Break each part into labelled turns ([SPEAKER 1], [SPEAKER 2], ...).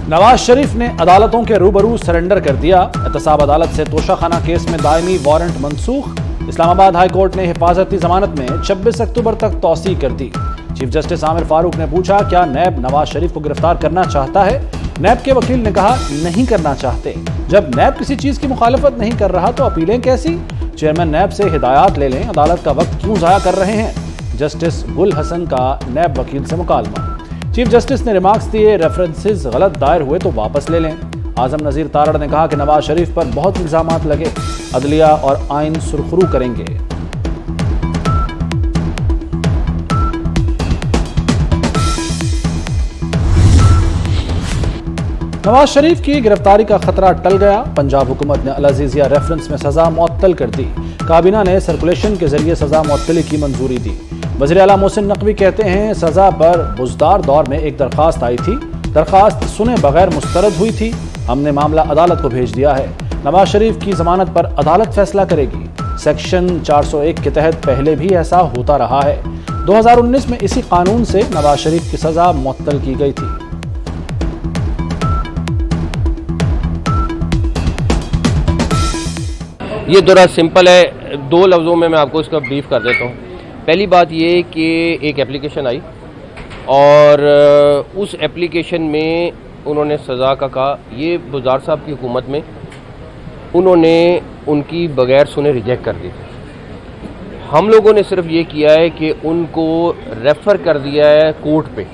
[SPEAKER 1] नवाज शरीफ ने अदालतों के रूबरू सरेंडर कर दिया। एहतसाब अदालत से तोशाखाना केस में दायमी वारंट मंसूख। इस्लामाबाद हाई कोर्ट ने हिफाजती जमानत में 26 अक्टूबर तक तौसी कर दी। चीफ जस्टिस आमिर फारूक ने पूछा, क्या नैब नवाज शरीफ को गिरफ्तार करना चाहता है? नैब के वकील ने कहा, नहीं करना चाहते। जब नैब किसी चीज की मुखालफत नहीं कर रहा तो अपीलें कैसी? चेयरमैन नैब से हिदायत ले लें, अदालत का वक्त क्यों ज़ाया कर रहे हैं? जस्टिस गुल हसन का नैब वकील से मुकालमा। चीफ जस्टिस ने रिमार्क्स दिए, रेफरेंसेस गलत दायर हुए तो वापस ले लें। आजम नज़ीर तारड़ ने कहा कि नवाज शरीफ पर बहुत इल्जामात लगे, अदलिया और आइन सुरखरू करेंगे। नवाज शरीफ की गिरफ्तारी का खतरा टल गया। पंजाब हुकूमत ने अल अजीजिया रेफरेंस में सजा मुअत्तल कर दी। काबीना ने सर्कुलेशन के जरिए सजा मुअत्तली की मंजूरी दी। वज़ीर आला मोहसिन नकवी कहते हैं, सजा पर बुज़दार दौर में एक दरख्वास्त आई थी, दरख्वास्त सुने बगैर मुस्तरद हुई थी, हमने मामला अदालत को भेज दिया है। नवाज शरीफ की जमानत पर अदालत फैसला करेगी। सेक्शन 401 के तहत पहले भी ऐसा होता रहा है। 2019 में इसी कानून से नवाज शरीफ की सजा मुअत्तल की गई थी।
[SPEAKER 2] ये दौरा सिंपल है, दो लफ्ज़ों में मैं आपको इसका ब्रीफ कर देता हूँ। पहली बात ये कि एक एप्लीकेशन आई और उस एप्लीकेशन में उन्होंने सज़ा का कहा। ये बुज़दार साहब की हुकूमत में उन्होंने उनकी बगैर सुने रिजेक्ट कर दी। हम लोगों ने सिर्फ ये किया है कि उनको रेफ़र कर दिया है कोर्ट पे,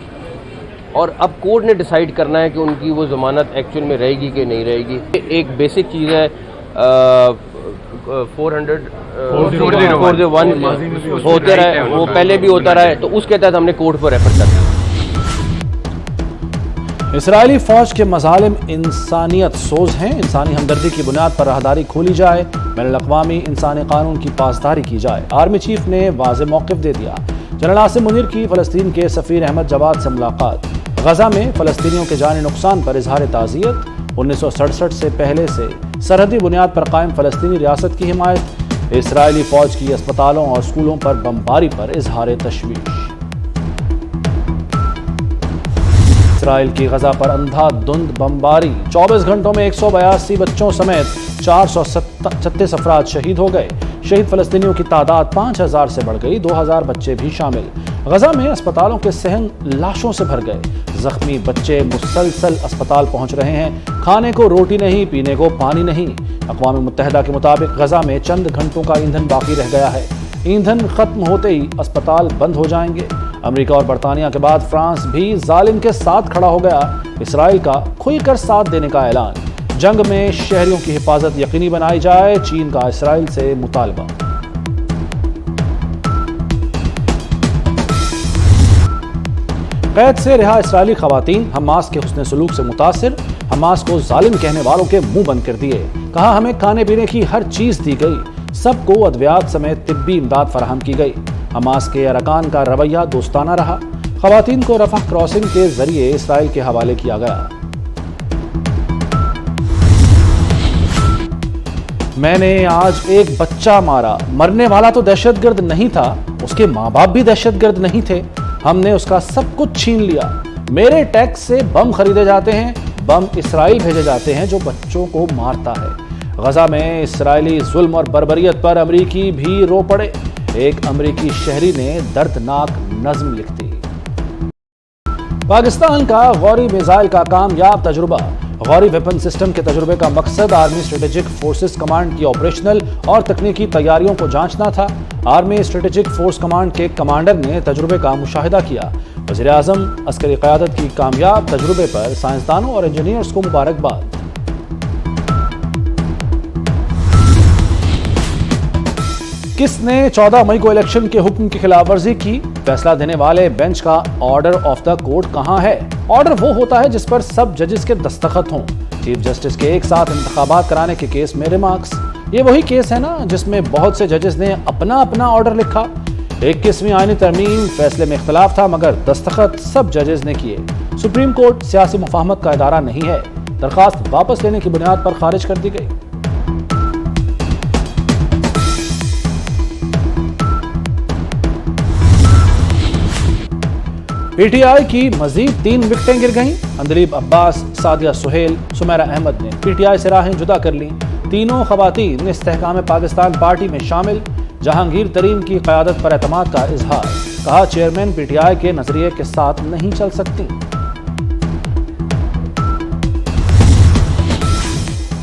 [SPEAKER 2] और अब कोर्ट ने डिसाइड करना है कि उनकी वो ज़मानत एक्चुअल में रहेगी कि नहीं रहेगी। एक बेसिक चीज़ है 401 होते रहे, वो पहले भी होता रहा है, तो उसके तहत हमने कोर्ट पर रेफर कर दिया।
[SPEAKER 1] इसराइली फौज के मज़ालिम इंसानियत सोज हैं। इंसानी हमदर्दी की बुनियाद पर राहदारी खोली जाए, बैनुल-अक़वामी इंसानी कानून की पासदारी की जाए। आर्मी चीफ ने वाज़ेह मौक़िफ़ दे दिया। जनरल आसिम मुनीर की फ़लस्तीन के सफ़ीर अहमद जवाद से मुलाकात। गज़ा में फ़लस्तीनियों के जानी नुकसान पर इजहार ताज़ियत। 1967 से पहले से सरहदी बुनियाद पर कायम फ़लस्तीनी रियासत की हिमायत। इसराइली फ़ौज की अस्पतालों और स्कूलों पर बमबारी पर इजहार तशवीश। इसराइल की गज़ा पर अंधाधुंध बमबारी। 24 घंटों में 182 बच्चों समेत 436 अफराद शहीद हो गए। शहीद फ़लस्तीनियों की तादाद 5000 से बढ़ गई, 2000 बच्चे भी शामिल। गज़ा में अस्पतालों के सहन लाशों से भर गए। जख्मी बच्चे मुसलसल अस्पताल पहुंच रहे हैं। खाने को रोटी नहीं, पीने को पानी नहीं। अक़वाम मुत्तहिदा के मुताबिक गज़ा में चंद घंटों का ईंधन बाकी रह गया है। ईंधन खत्म होते ही अस्पताल बंद हो जाएंगे। अमेरिका और बरतानिया के बाद फ्रांस भी जालिम के साथ खड़ा हो गया। इसराइल का खुलकर साथ देने का ऐलान। जंग में शहरियों की हिफाजत यकीनी बनाई जाए, चीन का इसराइल से मुतालबा। कैद से रिहा इसराइली खवातीन हमास के हुस्न सलूक से मुतासिर। हमास को जालिम कहने वालों के मुंह बंद कर दिए। कहा, हमें खाने पीने की हर चीज दी गई, सबको अद्वियात समेत तिब्बी इमदाद फराहम की गई। हमास के अरकान का रवैया दोस्ताना रहा। खवातीन को रफह क्रॉसिंग के जरिए इसराइल के हवाले किया गया। मैंने आज एक बच्चा मारा। मरने वाला तो दहशतगर्द नहीं था, उसके माँ बाप भी दहशतगर्द नहीं थे। हमने उसका सब कुछ छीन लिया। मेरे टैक्स से बम खरीदे जाते हैं, बम इसराइल भेजे जाते हैं जो बच्चों को मारता है। गज़ा में इसराइली जुल्म और बर्बरियत पर अमरीकी भी रो पड़े। एक अमरीकी शहरी ने दर्दनाक नज़्म लिख दी। पाकिस्तान का गौरी मिसाइल का कामयाब तजुर्बा। गौरी वेपन सिस्टम के तजुर्बे का मकसद आर्मी स्ट्रेटेजिक फोर्सेस कमांड की ऑपरेशनल और तकनीकी तैयारियों को जांचना था। आर्मी स्ट्रेटेजिक फोर्स कमांड के कमांडर ने तजुर्बे का मुशाहिदा किया। वज़ीर आज़म अस्करी क़यादत की कामयाब तजुर्बे पर साइंसदानों और इंजीनियर्स को मुबारकबाद। किसने 14 मई को इलेक्शन के हुक्म की खिलाफ वर्जी की? फैसला देने वाले बेंच का ऑर्डर ऑफ द कोर्ट कहां है? ऑर्डर वो होता है जिस पर सब जजेस के दस्तखत हों। चीफ जस्टिस के एक साथ इंतखाबात कराने के केस में रिमार्क्स। ये वही केस है ना जिसमें बहुत से जजेस ने अपना अपना ऑर्डर लिखा। 21वीं आईनी तरमीम फैसले में इख्तलाफ था मगर दस्तखत सब जजेस ने किए। सुप्रीम कोर्ट सियासी मुफाहमत का इदारा नहीं है। दरखास्त वापस लेने की बुनियाद पर खारिज कर दी गई। पी टी आई की मजीद 3 विकेटें गिर गईं। अंदलीब अब्बास, सादिया सुहेल, सुमेरा अहमद ने पी टी आई से राहें जुदा कर लीं। तीनों खवातीन इस्तेहकाम पाकिस्तान पार्टी में शामिल। जहांगीर तरीन की क़यादत पर एतमाद का इजहार, कहा चेयरमैन पी टी आई के नजरिए के साथ नहीं चल सकती।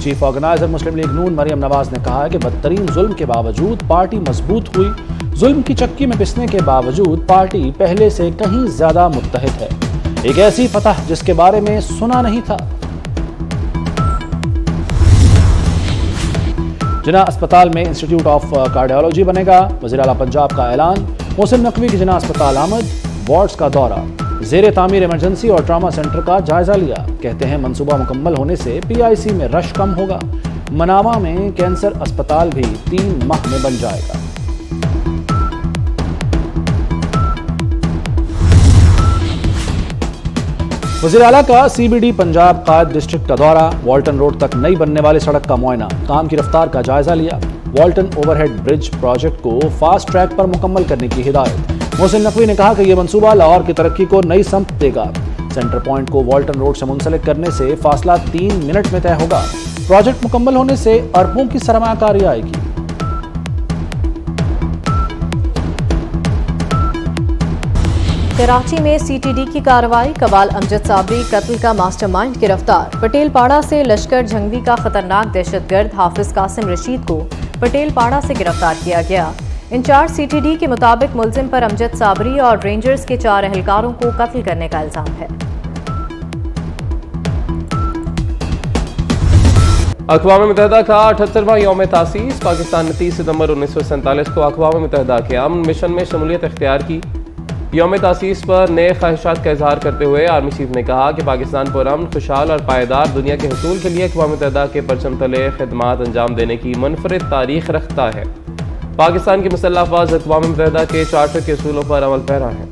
[SPEAKER 1] चीफ ऑर्गेनाइजर मुस्लिम लीग नून मरियम नवाज ने कहा है कि बदतरीन जुल्म के बावजूद पार्टी मजबूत हुई। जुल्म की चक्की में पिसने के बावजूद पार्टी पहले से कहीं ज्यादा मुत्तहिद है। एक ऐसी फतह जिसके बारे में सुना नहीं था। जिना अस्पताल में इंस्टीट्यूट ऑफ कार्डियोलॉजी बनेगा। वज़ीर आला पंजाब का ऐलान। मोहसिन नकवी की जिना अस्पताल आमद। वार्ड्स का दौरा। ज़ेरे तामीर इमरजेंसी और ट्रामा सेंटर का जायजा लिया। कहते हैं मंसूबा मुकम्मल होने से PIC में रश कम होगा। मनामा में कैंसर अस्पताल भी 3 माह में बन जाएगा। वज़ीर आला का CBD पंजाब कायद डिस्ट्रिक्ट का दौरा। वाल्टन रोड तक नई बनने वाली सड़क का मुआयना। काम की रफ्तार का जायजा लिया। वाल्टन ओवरहेड ब्रिज प्रोजेक्ट को फास्ट ट्रैक पर मुकम्मल करने की हिदायत। मोहसिन नकवी ने कहा कि यह मंसूबा लाहौर की तरक्की को नई समत देगा। सेंटर पॉइंट को वाल्टन रोड से मुंसलिक करने से फासला 3 मिनट में तय होगा। प्रोजेक्ट मुकम्मल होने से अरबों की सरमायाकारी आएगी।
[SPEAKER 3] कराची में CTD की कार्रवाई। कबाल अमजद साबरी कत्ल का मास्टरमाइंड गिरफ्तार। पटेल पाड़ा से लश्कर जंगवी का खतरनाक दहशतगर्द हाफिज कासिम रशीद को पटेल पाड़ा से गिरफ्तार किया गया। इंचार्ज CTD के मुताबिक मुलजिम पर अमजद साबरी और रेंजर्स के 4 एहलकारों को कत्ल करने का इल्जाम है।
[SPEAKER 2] अक़वाम मुत्तहिदा का 78वां यौम तासीस। पाकिस्तान ने 30 सितंबर 1947 को अक़वाम मुत्तहिदा के अमन मिशन में शमूलियत इख्तियार की। यौम तासीस पर नए ख्वाहिशात का इजहार करते हुए आर्मी चीफ ने कहा कि पाकिस्तान पुरअमन, खुशहाल और पायदार दुनिया के हसूल के लिए अक़वाम मुत्तहिदा के परचम तले खिदमात अंजाम देने की मुनफरिद तारीख रखता है। पाकिस्तान की मुसल्लह अफ़वाज अक़वाम मुत्तहिदा के चार्टर के असूलों पर अमल पैरा है।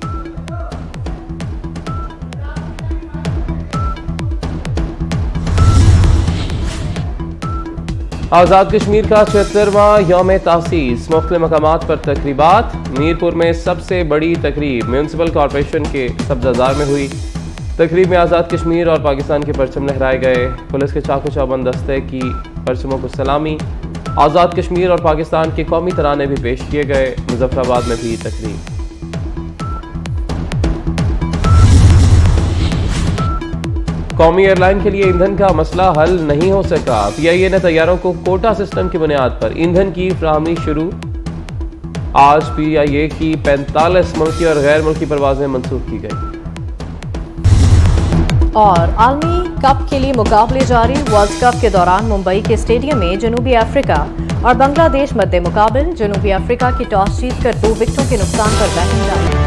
[SPEAKER 2] आज़ाद कश्मीर का 76वां यौम तासीस। मुख्तलिफ मकामात पर तकरीबात। मीरपुर में सबसे बड़ी तकरीब म्यूनसिपल कॉरपोरेशन के सब्ज़ाज़ार में हुई। तकरीब में आज़ाद कश्मीर और पाकिस्तान के परचम लहराए गए। पुलिस के चाको चौबंद दस्ते की परचमों को सलामी। आज़ाद कश्मीर और पाकिस्तान के कौमी तराने भी पेश किए गए। मुजफ्फराबाद में भी तकरीब। कौमी एयरलाइन के लिए ईंधन का मसला हल नहीं हो सका। PIA ने तैयारों को कोटा सिस्टम की बुनियाद पर ईंधन की फराहमी शुरू। आज PIA की 45 मुल्की और गैर मुल्की परवाजें मंसूख की गई।
[SPEAKER 3] और आलमी कप के लिए मुकाबले जारी। वर्ल्ड कप के दौरान मुंबई के स्टेडियम में जनूबी अफ्रीका और बांग्लादेश मध्य मुकाबल। जनूबी अफ्रीका की टॉस जीतकर 2 विकेटों के नुकसान पर बैटिंग जारी।